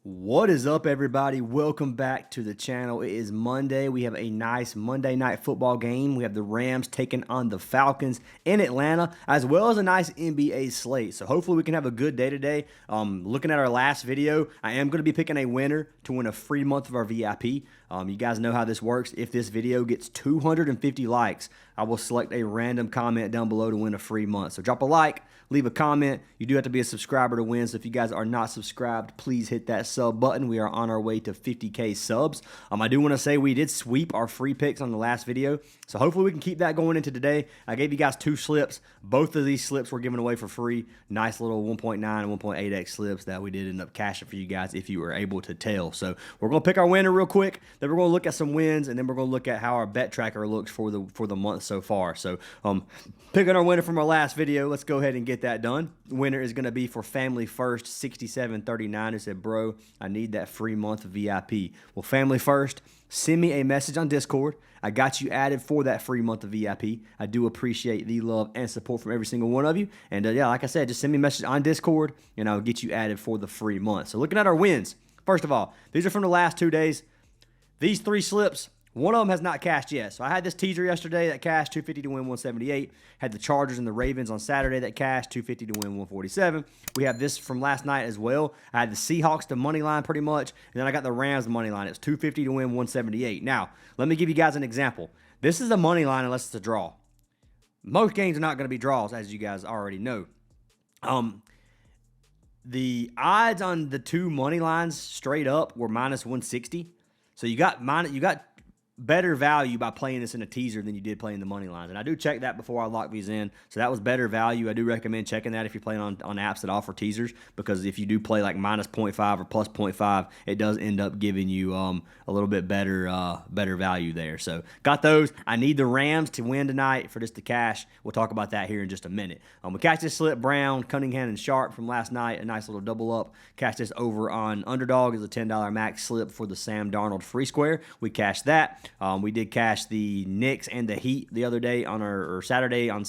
What is up, everybody? Welcome back to the channel. It is Monday. We have a nice Monday night football game. We have the Rams taking on the Falcons in Atlanta, as well as a nice NBA slate. So hopefully we can have a good day today. Looking at our last video, I am going to be picking a winner to win a free month of our VIP. You guys know how this works. If this video gets 250 likes, I will select a random comment down below to win a free month. So drop a like, leave a comment. You do have to be a subscriber to win. So if you guys are not subscribed, please hit that sub button. We are on our way to 50K subs. I do want to say we did sweep our free picks on the last video. So hopefully we can keep that going into today. I gave you guys 2 slips. Both of these slips were given away for free. Nice little 1.9 and 1.8x slips that we did end up cashing for you guys if you were able to tell. So we're going to pick our winner real quick. Then we're going to look at some wins, and then we're going to look at how our bet tracker looks for the month so far. So picking our winner from our last video, let's go ahead and get that done. The winner is going to be for Family First 6739, who said, "Bro, I need that free month of VIP." Well, Family First, send me a message on Discord. I got you added for that free month of VIP. I do appreciate the love and support from every single one of you. And yeah, like I said, just send me a message on Discord, and I'll get you added for the free month. So looking at our wins, first of all, these are from the last 2 days. These 3 slips, one of them has not cashed yet. So I had this teaser yesterday that cashed 250 to win 178. Had the Chargers and the Ravens on Saturday that cashed 250 to win 147. We have this from last night as well. I had the Seahawks to money line pretty much, and then I got the Rams money line. It's 250 to win 178. Now, let me give you guys an example. This is a money line unless it's a draw. Most games are not going to be draws, as you guys already know. The odds on the 2 money lines straight up were minus 160. So you got better value by playing this in a teaser than you did playing the money lines. And I do check that before I lock these in. So that was better value. I do recommend checking that if you're playing on apps that offer teasers, because if you do play like minus 0.5 or plus 0.5, it does end up giving you a little bit better value there. So got those. I need the Rams to win tonight for this to cash. We'll talk about that here in just a minute. We catch this slip Brown, Cunningham, and Sharp from last night. A nice little double up. Catch this over on Underdog is a $10 max slip for the Sam Darnold free square. We cashed that. We did cash the Knicks and the Heat the other day on our Saturday for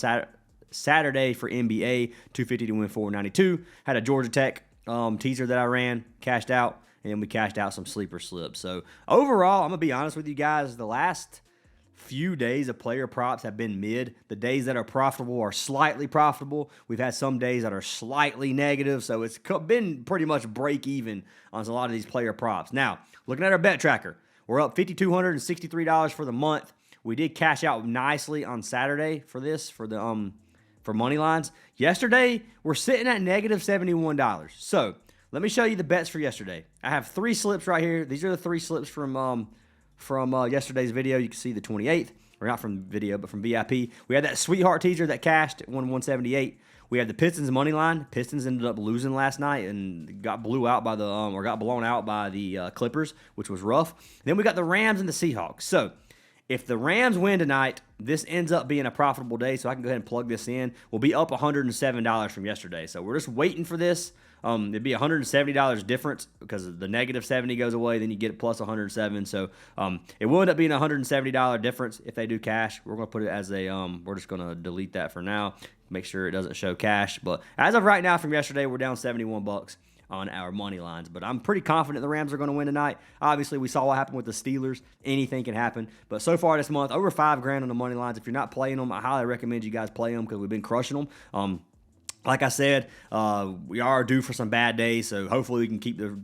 NBA, 250 to win 492. Had a Georgia Tech teaser that I ran, cashed out, and then we cashed out some sleeper slips. So overall, I'm gonna be honest with you guys, the last few days of player props have been mid. The days that are profitable are slightly profitable. We've had some days that are slightly negative, so it's been pretty much break even on a lot of these player props. Now, looking at our bet tracker, we're up $5,263 for the month. We did cash out nicely on Saturday for this, for money lines. Yesterday, we're sitting at negative $71. So let me show you the bets for yesterday. I have 3 slips right here. These are the 3 slips from yesterday's video. You can see the 28th, or not from video, but from VIP. We had that Sweetheart teaser that cashed at 178. We had the Pistons money line. Pistons ended up losing last night and got blown out by the Clippers, which was rough. Then we got the Rams and the Seahawks. So if the Rams win tonight, this ends up being a profitable day, so I can go ahead and plug this in. We'll be up $107 from yesterday. So we're just waiting for this. It'd be $170 difference because the negative 70 goes away, then you get plus 107. So it will end up being a $170 difference if they do cash. We're going to put it as a, we're just going to delete that for now. Make sure it doesn't show cash. But as of right now from yesterday, we're down 71 bucks on our money lines. But I'm pretty confident the Rams are going to win tonight. Obviously, we saw what happened with the Steelers. Anything can happen. But so far this month, over $5,000 on the money lines. If you're not playing them, I highly recommend you guys play them because we've been crushing them. Like I said, we are due for some bad days, so hopefully we can keep the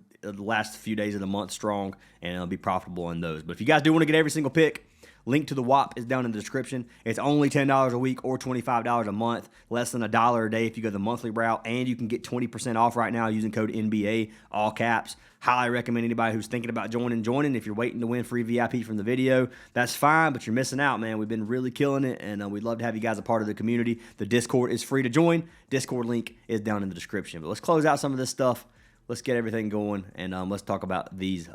last few days of the month strong and be profitable in those. But if you guys do want to get every single pick, link to the WAP is down in the description. It's only $10 a week or $25 a month, less than $1 a day if you go the monthly route, and you can get 20% off right now using code NBA, all caps. Highly recommend anybody who's thinking about joining. If you're waiting to win free VIP from the video, that's fine, but you're missing out, man. We've been really killing it, and we'd love to have you guys a part of the community. The Discord is free to join. Discord link is down in the description. But let's close out some of this stuff. Let's get everything going, and let's talk about these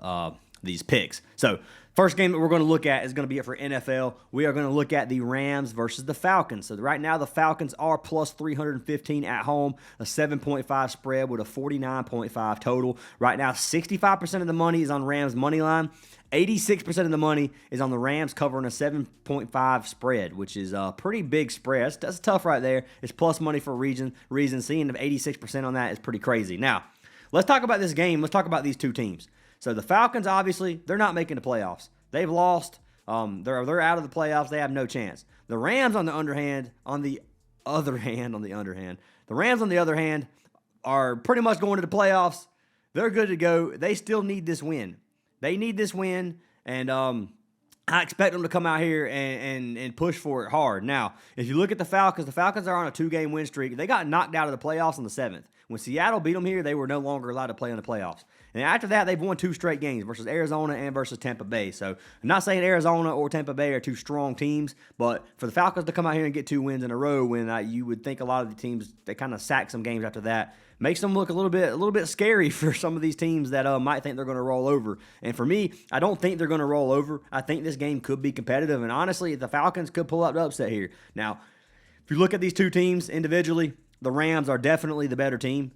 picks. So first game that we're going to look at is going to be for NFL. We are going to look at the Rams versus the Falcons. So right now the Falcons are plus 315 at home, a 7.5 spread with a 49.5 total. Right now 65% of the money is on Rams money line. 86% of the money is on the Rams covering a 7.5 spread, which is a pretty big spread. That's tough right there. It's plus money for a reason. Seeing 86% on that is pretty crazy. Now, let's talk about this game. Let's talk about these two teams. So the Falcons, obviously, they're not making the playoffs. They've lost. They're out of the playoffs. They have no chance. The Rams, the Rams, on the other hand, are pretty much going to the playoffs. They're good to go. They still need this win. And I expect them to come out here and push for it hard. Now, if you look at the Falcons are on a 2-game win streak. They got knocked out of the playoffs on the 7th. When Seattle beat them here, they were no longer allowed to play in the playoffs. And after that, they've won 2 straight games versus Arizona and versus Tampa Bay. So I'm not saying Arizona or Tampa Bay are 2 strong teams, but for the Falcons to come out here and get 2 wins in a row when you would think a lot of the teams, they kind of sack some games after that, makes them look a little bit scary for some of these teams that might think they're going to roll over. And for me, I don't think they're going to roll over. I think this game could be competitive. And honestly, the Falcons could pull out the upset here. Now, if you look at these two teams individually, the Rams are definitely the better team.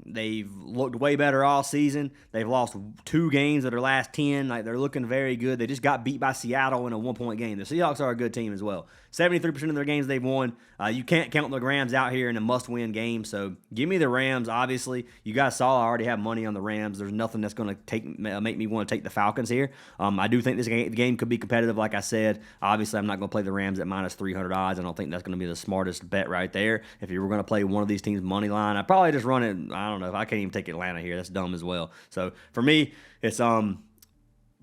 They've looked way better all season. They've lost 2 games of their last 10. Like, they're looking very good. They just got beat by Seattle in a 1-point game. The Seahawks are a good team as well. 73% of their games they've won. You can't count the Rams out here in a must-win game. So give me the Rams, obviously. You guys saw I already have money on the Rams. There's nothing that's going to make me want to take the Falcons here. I do think this game could be competitive, like I said. Obviously, I'm not going to play the Rams at minus 300 odds. I don't think that's going to be the smartest bet right there. If you were going to play one of these teams' money line, I'd probably just run it. I don't know. I can't even take Atlanta here. That's dumb as well. So for me, it's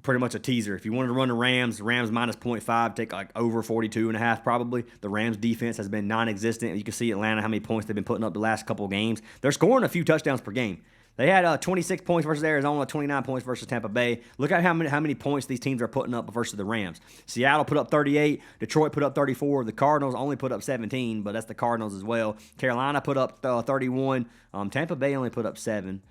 pretty much a teaser. If you wanted to run the Rams minus 0.5, take like over 42.5 probably. The Rams defense has been non-existent. You can see Atlanta, how many points they've been putting up the last couple of games. They're scoring a few touchdowns per game. They had 26 points versus Arizona, 29 points versus Tampa Bay. Look at how many points these teams are putting up versus the Rams. Seattle put up 38. Detroit put up 34. The Cardinals only put up 17, but that's the Cardinals as well. Carolina put up 31. Tampa Bay only put up 7.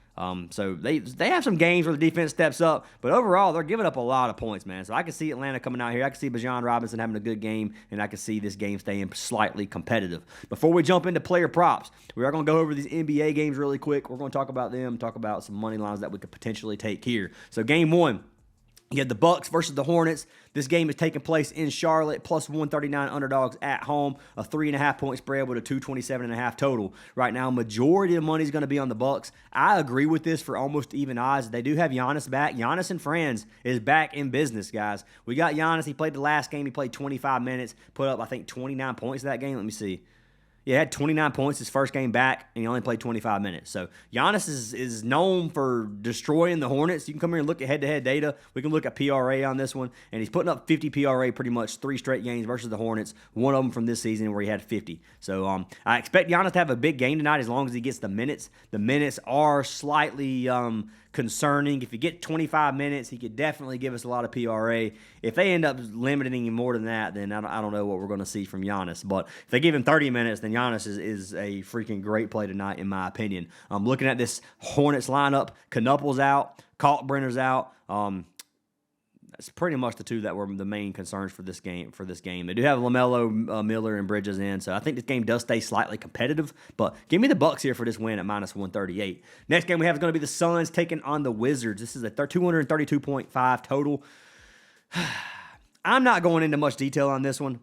So they have some games where the defense steps up, but overall they're giving up a lot of points, man. So I can see Atlanta coming out here. I can see Bijan Robinson having a good game, and I can see this game staying slightly competitive. Before we jump into player props, we are going to go over these NBA games really quick. We're going to talk about them, talk about some money lines that we could potentially take here. So game 1. You had the Bucks versus the Hornets. This game is taking place in Charlotte, plus 139 underdogs at home, a 3.5-point spread with a 227.5 total. Right now, majority of the money is going to be on the Bucks. I agree with this for almost even odds. They do have Giannis back. Giannis and friends is back in business, guys. We got Giannis. He played the last game. He played 25 minutes, put up, I think, 29 points in that game. Let me see. Yeah, he had 29 points his first game back, and he only played 25 minutes. So Giannis is known for destroying the Hornets. You can come here and look at head-to-head data. We can look at PRA on this one, and he's putting up 50 PRA pretty much 3 straight games versus the Hornets, one of them from this season where he had 50. So I expect Giannis to have a big game tonight as long as he gets the minutes. The minutes are slightly concerning. If you get 25 minutes, he could definitely give us a lot of PRA. If they end up limiting him more than that, then I don't know what we're going to see from Giannis. But if they give him 30 minutes, then Giannis is a freaking great play tonight, in my opinion. Looking at this Hornets lineup, Knupple's out, Kalkbrenner's out. That's pretty much the two that were the main concerns for this game. They do have LaMelo, Miller, and Bridges in, so I think this game does stay slightly competitive. But give me the Bucks here for this win at minus 138. Next game we have is going to be the Suns taking on the Wizards. This is a 232.5 total. I'm not going into much detail on this one.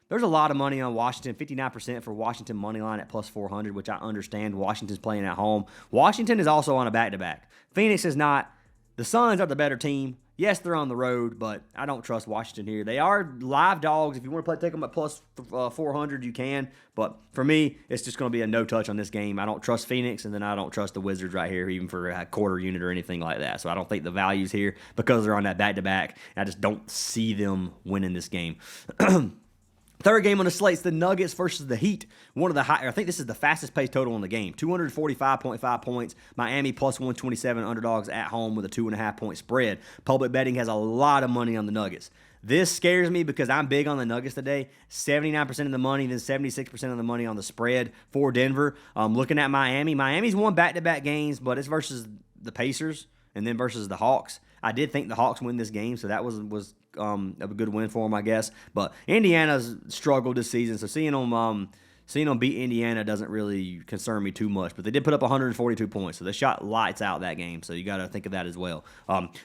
There's a lot of money on Washington, 59% for Washington money line at plus 400, which I understand. Washington's playing at home. Washington is also on a back-to-back. Phoenix is not. The Suns are the better team. Yes, they're on the road, but I don't trust Washington here. They are live dogs. If you want to take them at plus 400, you can. But for me, it's just going to be a no-touch on this game. I don't trust Phoenix, and then I don't trust the Wizards right here, even for a quarter unit or anything like that. So I don't think the value's here because they're on that back-to-back. I just don't see them winning this game. Third game on the slate is the Nuggets versus the Heat. I think this is the fastest paced total in the game. 245.5 points. Miami plus 127 underdogs at home with a 2.5-point spread. Public betting has a lot of money on the Nuggets. This scares me because I'm big on the Nuggets today. 79% of the money, then 76% of the money on the spread for Denver. Looking at Miami. Miami's won back-to-back games, but it's versus the Pacers and then versus the Hawks. I did think the Hawks win this game, so that was a good win for them, I guess. But Indiana's struggled this season, so seeing them beat Indiana doesn't really concern me too much. But they did put up 142 points, so they shot lights out that game. So you got to think of that as well.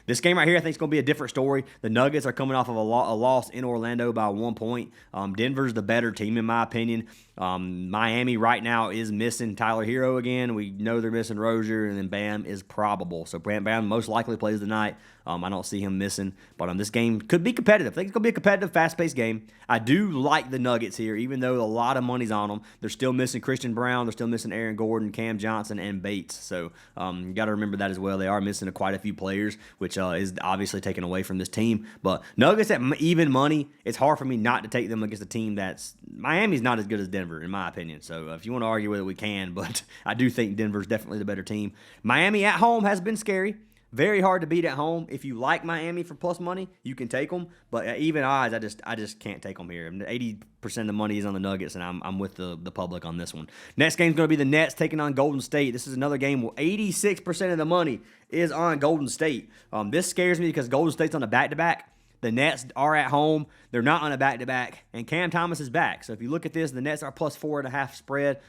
This game right here, I think, is going to be a different story. The Nuggets are coming off of a loss in Orlando by 1 point. Denver's the better team, in my opinion. Miami right now is missing Tyler Hero again. We know they're missing Rozier, and then Bam is probable. So Bam most likely plays tonight. I don't see him missing. But this game could be competitive. I think it's going to be a competitive, fast-paced game. I do like the Nuggets here, even though a lot of money's on them. They're still missing Christian Brown. They're still missing Aaron Gordon, Cam Johnson, and Bates. So you got to remember that as well. They are missing quite a few players, which is obviously taken away from this team. But Nuggets at even money, it's hard for me not to take them against a team that's – Miami's not as good as Denver, in my opinion. So if you want to argue with it, we can. But I do think Denver's definitely the better team. Miami at home has been scary. Very hard to beat at home. If you like Miami for plus money, you can take them. But at even odds, I just can't take them here. 80% of the money is on the Nuggets, and I'm with the public on this one. Next game's going to be the Nets taking on Golden State. This is another game where 86% of the money is on Golden State. This scares me because Golden State's on a back-to-back. The Nets are at home. They're not on a back-to-back, and Cam Thomas is back. So if you look at this, the Nets are plus 4.5 spread.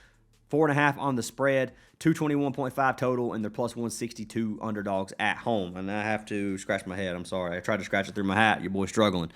4.5 on the spread, 221.5 total, and they're plus 162 underdogs at home. And I have to scratch my head. I'm sorry. I tried to scratch it through my hat. Your boy's struggling.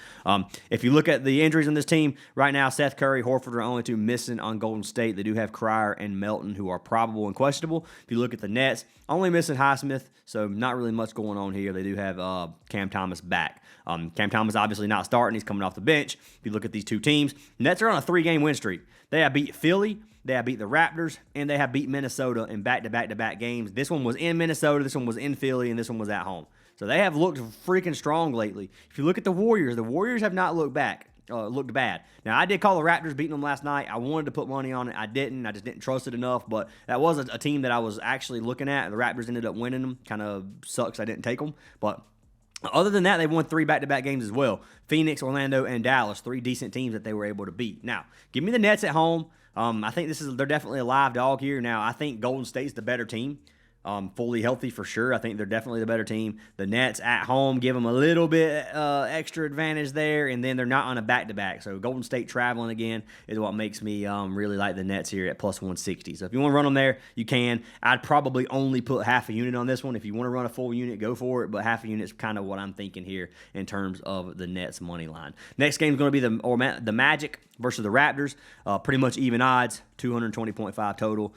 If you look at the injuries on this team, right now, Seth Curry, Horford are only two missing on Golden State. They do have Cryer and Melton, who are probable and questionable. If you look at the Nets, only missing Highsmith, so not really much going on here. They do have Cam Thomas back. Cam Thomas obviously not starting. He's coming off the bench. If you look at these two teams, Nets are on a 3-game win streak. They have beat Philly, they have beat the Raptors, and they have beat Minnesota in back-to-back-to-back games. This one was in Minnesota, this one was in Philly, and this one was at home. So they have looked freaking strong lately. If you look at the Warriors have not looked bad. Now, I did call the Raptors beating them last night. I wanted to put money on it. I didn't. I just didn't trust it enough. But that was a team that I was actually looking at. The Raptors ended up winning them. Kind of sucks I didn't take them. But other than that, they won 3 back-to-back games as well. Phoenix, Orlando, and Dallas, 3 decent teams that they were able to beat. Now, give me the Nets at home. I think they're definitely a live dog here. Now, I think Golden State's the better team. Fully healthy for sure. I think they're definitely the better team. The Nets at home give them a little bit extra advantage there, and then they're not on a back-to-back. So Golden State traveling again is what makes me really like the Nets here at plus 160. So if you want to run them there, you can. I'd probably only put half a unit on this one. If you want to run a full unit, go for it, but half a unit is kind of what I'm thinking here in terms of the Nets money line. Next game is going to be the Magic versus the Raptors. Pretty much even odds, 220.5 total.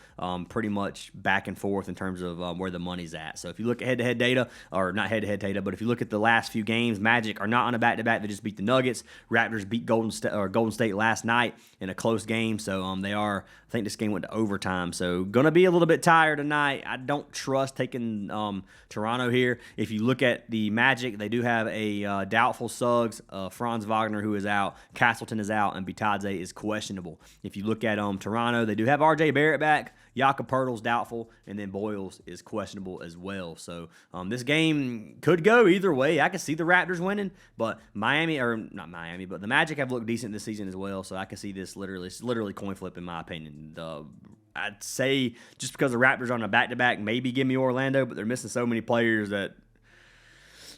Pretty much back and forth in terms of where the money's at. So if you look at head-to-head data, or not head-to-head data, but if you look at the last few games, Magic are not on a back-to-back. They just beat the Nuggets. Raptors beat Golden State last night in a close game. So they are. I think this game went to overtime. So gonna be a little bit tired tonight. I don't trust taking Toronto here. If you look at the Magic, they do have a doubtful Suggs, Franz Wagner who is out, Castleton is out, and Bitadze is questionable. If you look at Toronto, they do have R.J. Barrett back. Jakob Poeltl's doubtful, and then Boyles is questionable as well. So this game could go either way. I could see the Raptors winning, but the Magic have looked decent this season as well. So I could see this literally coin flip in my opinion. I'd say just because the Raptors are on a back-to-back, maybe give me Orlando, but they're missing so many players that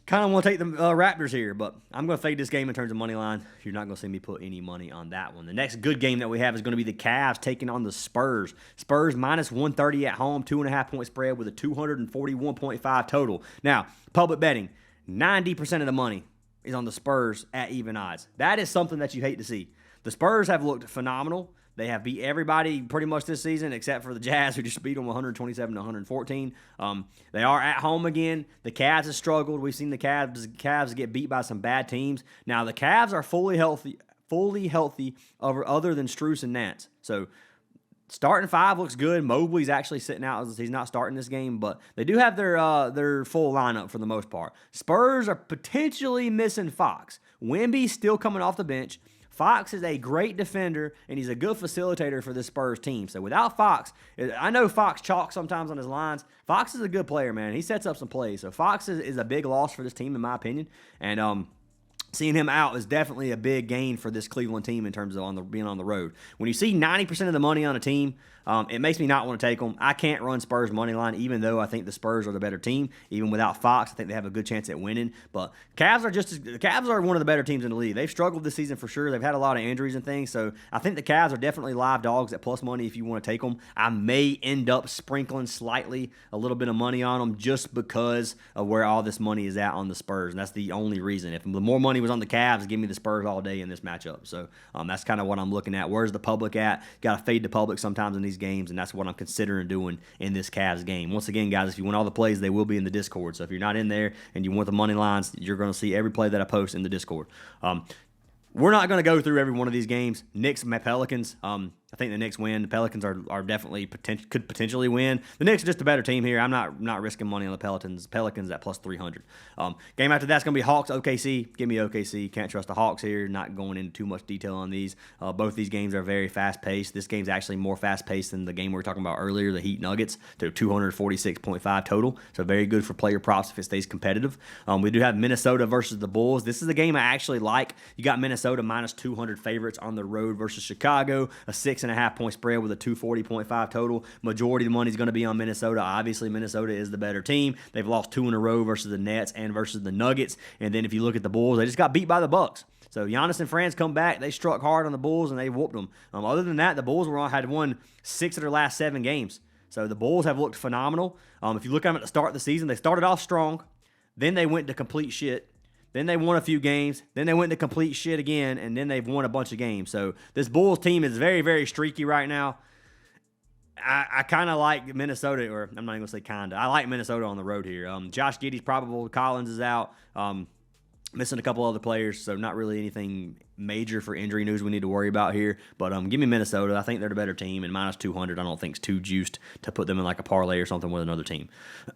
kind of want to take the Raptors here, but I'm going to fade this game in terms of money line. You're not going to see me put any money on that one. The next good game that we have is going to be the Cavs taking on the Spurs. Spurs minus 130 at home, 2.5-point spread with a 241.5 total. Now, public betting, 90% of the money is on the Spurs at even odds. That is something that you hate to see. The Spurs have looked phenomenal. They have beat everybody pretty much this season except for the Jazz, who just beat them 127-114. They are at home again. The Cavs have struggled. We've seen the Cavs get beat by some bad teams. Now, the Cavs are fully healthy other than Strus and Nance. So, starting 5 looks good. Mobley's actually sitting out. He's not starting this game, but they do have their full lineup for the most part. Spurs are potentially missing Fox. Wemby's still coming off the bench. Fox is a great defender, and he's a good facilitator for this Spurs team. So without Fox, I know Fox chalks sometimes on his lines. Fox is a good player, man. He sets up some plays. So Fox is a big loss for this team, in my opinion. And seeing him out is definitely a big gain for this Cleveland team in terms of being on the road. When you see 90% of the money on a team, It makes me not want to take them. I can't run Spurs money line, even though I think the Spurs are the better team. Even without Fox, I think they have a good chance at winning. But the Cavs are one of the better teams in the league. They've struggled this season for sure. They've had a lot of injuries and things. So I think the Cavs are definitely live dogs at plus money if you want to take them. I may end up sprinkling slightly a little bit of money on them just because of where all this money is at on the Spurs. And that's the only reason. If the more money was on the Cavs, give me the Spurs all day in this matchup. So that's kind of what I'm looking at. Where's the public at? Got to fade the public sometimes in these games, and that's what I'm considering doing in this Cavs game. Once again, guys, if you want all the plays, they will be in the Discord. So if you're not in there and you want the money lines, you're going to see every play that I post in the Discord. We're not going to go through every one of these games. Knicks, Pelicans. I think the Knicks win. The Pelicans are definitely could potentially win. The Knicks are just a better team here. I'm not risking money on the Pelicans. Pelicans at plus 300. Game after that's going to be Hawks, OKC. Give me OKC. Can't trust the Hawks here. Not going into too much detail on these. Both these games are very fast-paced. This game's actually more fast-paced than the game we were talking about earlier, the Heat Nuggets, to 246.5 total. So very good for player props if it stays competitive. We do have Minnesota versus the Bulls. This is a game I actually like. You got Minnesota minus 200 favorites on the road versus Chicago. A 6.5 point spread with a 240.5 total. Majority of the money is going to be on Minnesota. Obviously, Minnesota is the better team. They've lost 2 in a row versus the Nets and versus the Nuggets. And then if you look at the Bulls, they just got beat by the Bucks. So Giannis and Franz come back. They struck hard on the Bulls and they whooped them. Other than that, the Bulls had won 6 of their last 7 games. So the Bulls have looked phenomenal. If you look at them at the start of the season, they started off strong. Then they went to complete shit. Then they won a few games. Then they went to complete shit again, and then they've won a bunch of games. So this Bulls team is very, very streaky right now. I kind of like Minnesota, or I'm not even going to say kind of. I like Minnesota on the road here. Josh Giddey's probable. Collins is out. Missing a couple other players, so not really anything major for injury news we need to worry about here. But give me Minnesota. I think they're the better team, and minus 200 I don't think is too juiced to put them in like a parlay or something with another team.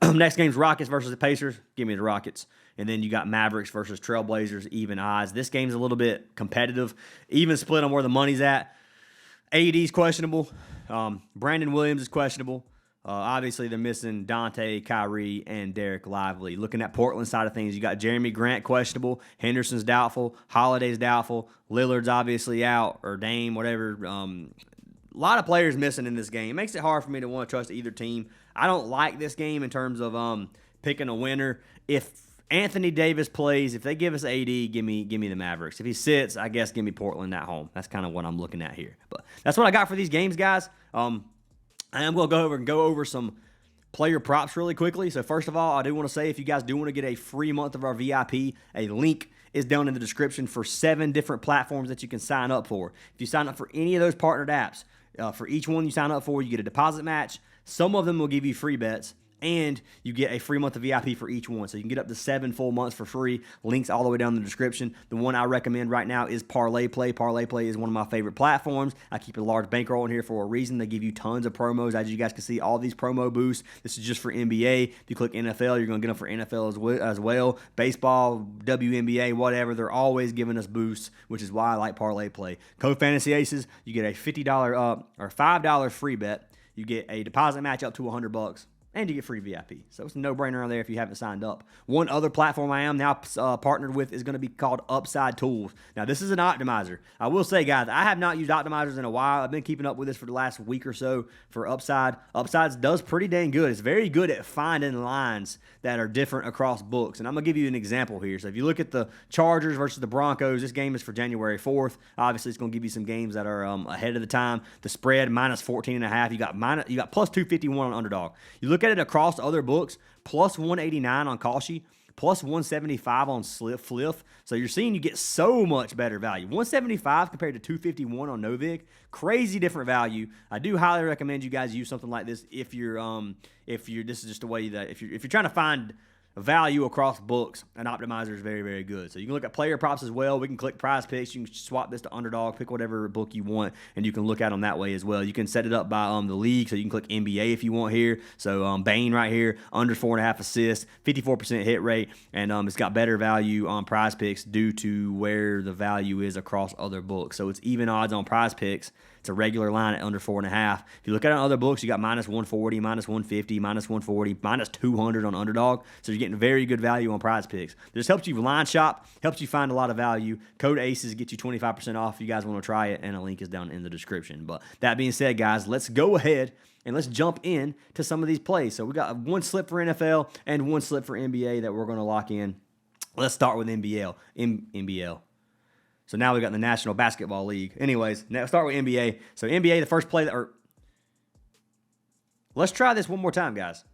Next game's Rockets versus the Pacers. Give me the Rockets. And then you got Mavericks versus Trailblazers, even odds. This game's a little bit competitive. Even split on where the money's at. AD's questionable. Brandon Williams is questionable. Obviously, they're missing Dante, Kyrie, and Derek Lively. Looking at Portland side of things, you got Jeremy Grant questionable, Henderson's doubtful, Holiday's doubtful, Lillard's obviously out, or Dame, whatever. A lot of players missing in this game. It makes it hard for me to want to trust either team. I don't like this game in terms of picking a winner. If Anthony Davis plays, if they give us AD, give me the Mavericks. If he sits, I guess give me Portland at home. That's kind of what I'm looking at here. But that's what I got for these games, guys. I am going to go over some player props really quickly. So first of all, I do want to say if you guys do want to get a free month of our VIP, a link is down in the description for 7 different platforms that you can sign up for. If you sign up for any of those partnered apps, for each one you sign up for, you get a deposit match. Some of them will give you free bets, and you get a free month of VIP for each one. So you can get up to 7 full months for free. Links all the way down in the description. The one I recommend right now is Parlay Play. Parlay Play is one of my favorite platforms. I keep a large bankroll in here for a reason. They give you tons of promos. As you guys can see, all these promo boosts. This is just for NBA. If you click NFL, you're going to get them for NFL as well. Baseball, WNBA, whatever. They're always giving us boosts, which is why I like Parlay Play. Code Fantasy Aces, you get a $50 or $5 free bet. You get a deposit match up to $100. And you get free VIP. So it's a no-brainer on there if you haven't signed up. One other platform I am now partnered with is going to be called Upside Tools. Now, this is an optimizer. I will say, guys, I have not used optimizers in a while. I've been keeping up with this for the last week or so for Upside. Upsides does pretty dang good. It's very good at finding lines that are different across books. And I'm going to give you an example here. So if you look at the Chargers versus the Broncos, this game is for January 4th. Obviously, it's going to give you some games that are ahead of the time. The spread, minus 14.5. You got plus 251 on underdog. You look at it across other books, plus 189 on Kalshi, plus 175 on Fliff. So you're seeing you get so much better value. 175 compared to 251 on Novig. Crazy different value. I do highly recommend you guys use something like this if you're this is just a way that if you're trying to find value across books, an optimizer is very, very good. So you can look at player props as well. We can click Prizepicks. You can swap this to underdog, pick whatever book you want, and you can look at them that way as well. You can set it up by the league, so you can click NBA if you want here. So Bane right here, under 4.5 assists, 54% hit rate, and it's got better value on Prizepicks due to where the value is across other books. So it's even odds on Prizepicks It's a regular line at under 4.5. If you look at it on other books, you got minus 140, minus 150, minus 140, minus 200 on underdog. So you're getting very good value on Prizepicks. This helps you line shop, helps you find a lot of value. Code ACES gets you 25% off if you guys want to try it, and a link is down in the description. But that being said, guys, let's go ahead and let's jump in to some of these plays. So we got one slip for NFL and one slip for NBA that we're going to lock in. Let's start with NBL. So now we got the National Basketball League. Anyways, now start with NBA. So NBA, the first play let's try this one more time, guys.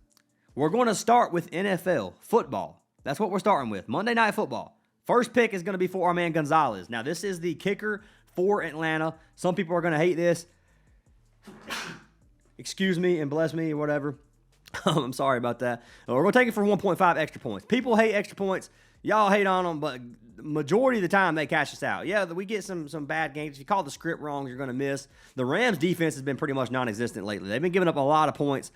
We're going to start with NFL football. That's what we're starting with. Monday Night Football. First pick is going to be for our man Gonzalez. Now, this is the kicker for Atlanta. Some people are going to hate this. Excuse me and bless me or whatever. I'm sorry about that. We're going to take it for 1.5 extra points. People hate extra points. Y'all hate on them, but the majority of the time they cash us out. Yeah, we get some bad games. If you call the script wrong, you're going to miss. The Rams' defense has been pretty much non-existent lately. They've been giving up a lot of points.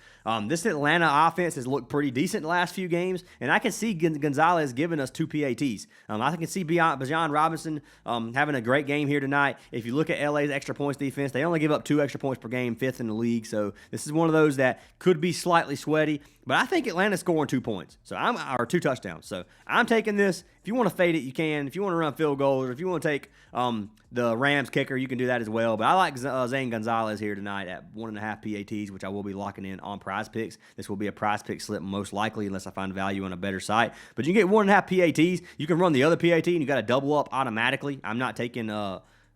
This Atlanta offense has looked pretty decent the last few games, and I can see Gonzalez giving us 2 PATs. I can see Bijan Robinson having a great game here tonight. If you look at LA's extra points defense, they only give up 2 extra points per game, 5th in the league. So this is one of those that could be slightly sweaty. But I think Atlanta's scoring 2 points, or 2 touchdowns. So I'm taking this. If you want to fade it, you can. If you want to run field goals, or if you want to take the Rams kicker, you can do that as well. But I like Zane Gonzalez here tonight at 1.5 PATs, which I will be locking in on Prizepicks. This will be a Prizepick slip most likely, unless I find value on a better site. But you can get 1.5 PATs. You can run the other PAT, and you got to double up automatically. I'm not taking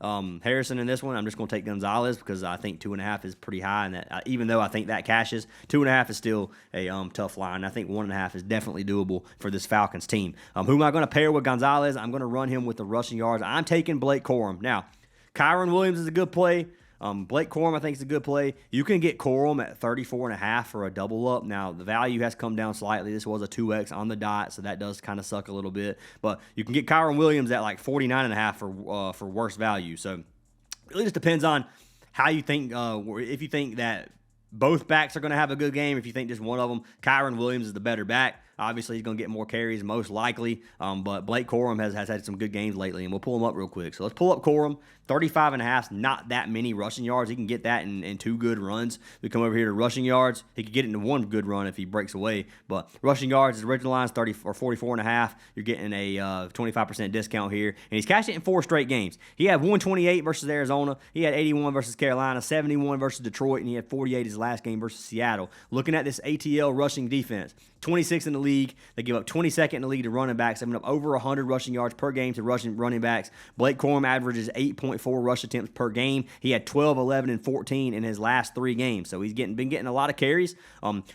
Harrison in this one. I'm just going to take Gonzalez because I think 2.5 is pretty high, and that even though I think that cashes, 2.5 is still a tough line. I think 1.5 is definitely doable for this Falcons team. Who am I going to pair with Gonzalez? I'm going to run him with the rushing yards. I'm taking Blake Corum. Now, Kyron Williams is a good play. Blake Corum, I think, is a good play. You can get Corum at 34.5 for a double up. Now, the value has come down slightly. This was a 2X on the dot, so that does kind of suck a little bit. But you can get Kyron Williams at like 49.5 for worse value. So it really just depends on how you think, if you think that both backs are going to have a good game. If you think just one of them, Kyron Williams is the better back. Obviously, he's going to get more carries, most likely. But Blake Corum has had some good games lately, and we'll pull him up real quick. So let's pull up Corum. 35.5 is not that many rushing yards. He can get that in 2 good runs. We come over here to rushing yards. He could get it into 1 good run if he breaks away. But rushing yards, his original line is 44.5. You're getting a 25% discount here. And he's cashed it in 4 straight games. He had 128 versus Arizona. He had 81 versus Carolina, 71 versus Detroit, and he had 48 his last game versus Seattle. Looking at this ATL rushing defense, 26 in the league. They give up 22nd in the league to running backs, giving up over 100 rushing yards per game to running backs. Blake Corum averages 8.4 rush attempts per game. He had 12, 11, and 14 in his last 3 games. So he's been getting a lot of carries.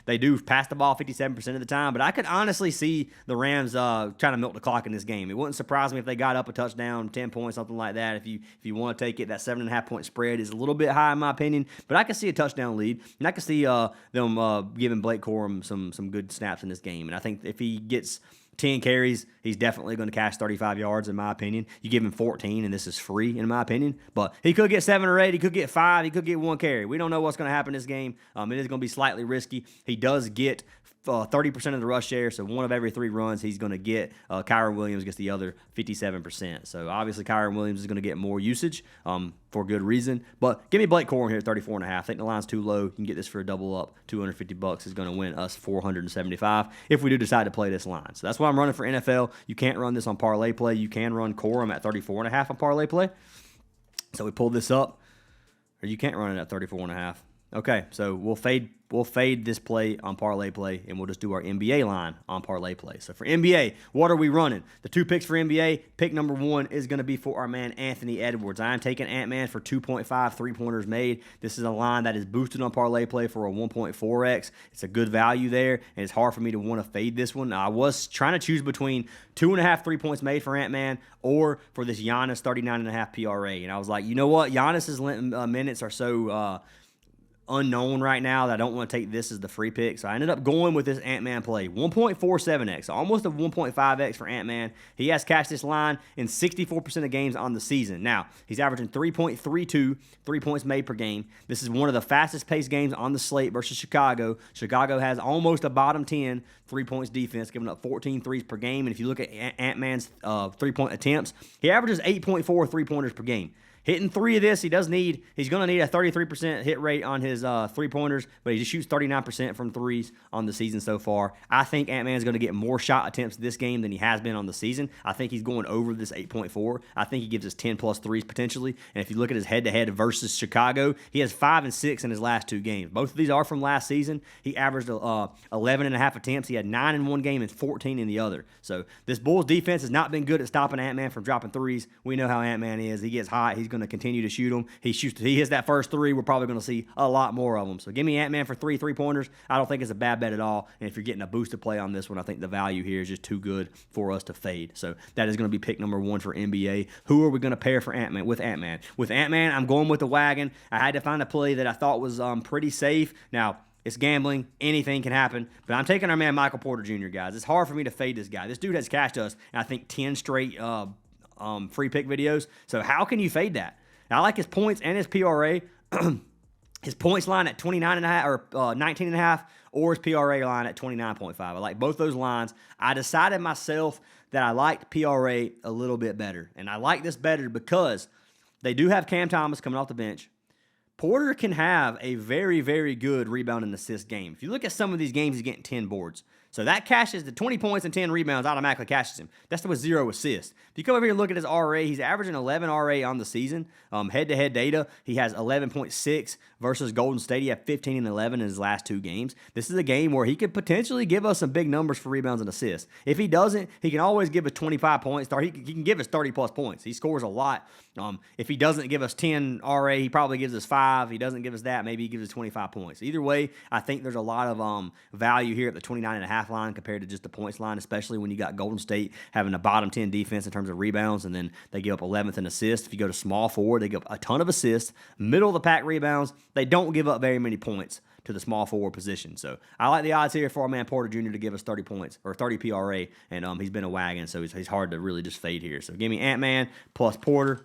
They do pass the ball 57% of the time, but I could honestly see the Rams trying to milk the clock in this game. It wouldn't surprise me if they got up a touchdown, 10 points, something like that. If you want to take it, that 7.5 point spread is a little bit high in my opinion, but I can see a touchdown lead, and I can see them giving Blake Corum some good snaps in this game. And I think if he gets 10 carries, he's definitely going to cash 35 yards, in my opinion. You give him 14, and this is free, in my opinion. But he could get 7 or 8. He could get 5. He could get 1 carry. We don't know what's going to happen in this game. It is going to be slightly risky. He does get 30% of the rush share, so 1 of every 3 runs he's going to get. Kyron Williams gets the other 57%. So obviously Kyron Williams is going to get more usage for good reason. But give me Blake Corum here at 34.5. I think the line's too low. You can get this for a double up. $250 is going to win us $475 if we do decide to play this line. So that's why I'm running for NFL. You can't run this on parlay play. You can run Corum at 34.5 on parlay play. So we pull this up, or you can't run it at 34.5. Okay, so we'll fade this play on parlay play, and we'll just do our NBA line on parlay play. So for NBA, what are we running? The 2 picks for NBA, pick number 1 is going to be for our man Anthony Edwards. I am taking Ant-Man for 2.5 3-pointers made. This is a line that is boosted on parlay play for a 1.4x. It's a good value there, and it's hard for me to want to fade this one. I was trying to choose between 2.5 3 points made for Ant-Man or for this Giannis 39.5 PRA, and I was like, you know what? Giannis's minutes are so unknown right now that I don't want to take this as the free pick. So I ended up going with this Ant-Man play. 1.47x, almost a 1.5x for Ant-Man. He has cashed this line in 64% of games on the season. Now, he's averaging 3.32 3 points made per game. This is one of the fastest paced games on the slate versus Chicago. Chicago has almost a bottom 10 3 points defense, giving up 14 threes per game. And if you look at Ant-Man's 3-point attempts, he averages 8.4 3-pointers per game. hitting 3 of this, he's going to need a 33% hit rate on his 3-pointers, but he just shoots 39% from threes on the season so far. I think Ant-Man's going to get more shot attempts this game than he has been on the season. I think he's going over this 8.4. I think he gives us 10 plus threes potentially. And if you look at his head-to-head versus Chicago, he has 5 and 6 in his last 2 games. Both of these are from last season. He averaged 11.5 attempts. He had 9 in one game and 14 in the other. So this Bulls defense has not been good at stopping Ant-Man from dropping threes. We know how Ant-Man is. He gets hot. He's going to continue to shoot them. He hits that first 3. We're probably going to see a lot more of them. So give me Ant-Man for 3 3-pointers. I don't think it's a bad bet at all. And if you're getting a boosted play on this one, I think the value here is just too good for us to fade. So that is going to be pick number 1 for NBA. Who are we going to pair for Ant-Man? With Ant-Man, I'm going with the wagon. I had to find a play that I thought was pretty safe. Now, it's gambling. Anything can happen. But I'm taking our man Michael Porter Jr., guys. It's hard for me to fade this guy. This dude has cashed us, I think, 10 straight free pick videos. So how can you fade that? Now, I like his points and his PRA. His points line at 29.5 or 19.5, or his PRA line at 29.5. I like both those lines. I decided myself that I liked PRA a little bit better. And I like this better because they do have Cam Thomas coming off the bench. Porter can have a very, very good rebound and assist game. If you look at some of these games, he's getting 10 boards. So that cashes the 20 points and 10 rebounds automatically cashes him. That's with 0 assists. If you come over here and look at his RA, he's averaging 11 RA on the season. Head-to-head data, he has 11.6 versus Golden State. He had 15 and 11 in his last 2 games. This is a game where he could potentially give us some big numbers for rebounds and assists. If he doesn't, he can always give us 25 points. He can give us 30-plus points. He scores a lot. If he doesn't give us 10 RA, he probably gives us 5. If he doesn't give us that, maybe he gives us 25 points. Either way, I think there's a lot of value here at the 29.5 line compared to just the points line, especially when you got Golden State having a bottom 10 defense in terms of rebounds, and then they give up 11th in assists. If you go to small forward, they give up a ton of assists, middle of the pack rebounds. They don't give up very many points to the small forward position. So I like the odds here for our man Porter Jr. to give us 30 points or 30 PRA, and he's been a wagon, so he's hard to really just fade here. So give me Ant-Man plus Porter.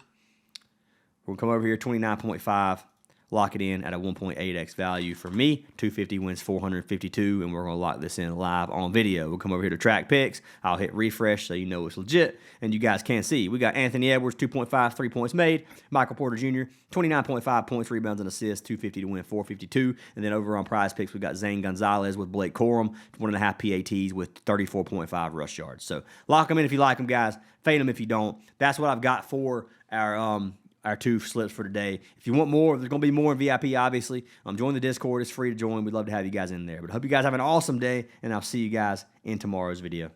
We'll come over here, 29.5. Lock it in at a 1.8x value. For me, 250 wins 452, and we're going to lock this in live on video. We'll come over here to track picks. I'll hit refresh so you know it's legit, and you guys can see. We got Anthony Edwards, 2.5, 3 points made. Michael Porter Jr., 29.5 points, rebounds, and assists, 250 to win 452. And then over on Prizepicks, we got Zane Gonzalez with Blake Corum, 1.5 PATs with 34.5 rush yards. So lock them in if you like them, guys. Fade them if you don't. That's what I've got for our 2 slips for today. If you want more, there's going to be more in VIP, obviously. Join the Discord. It's free to join. We'd love to have you guys in there. But I hope you guys have an awesome day, and I'll see you guys in tomorrow's video.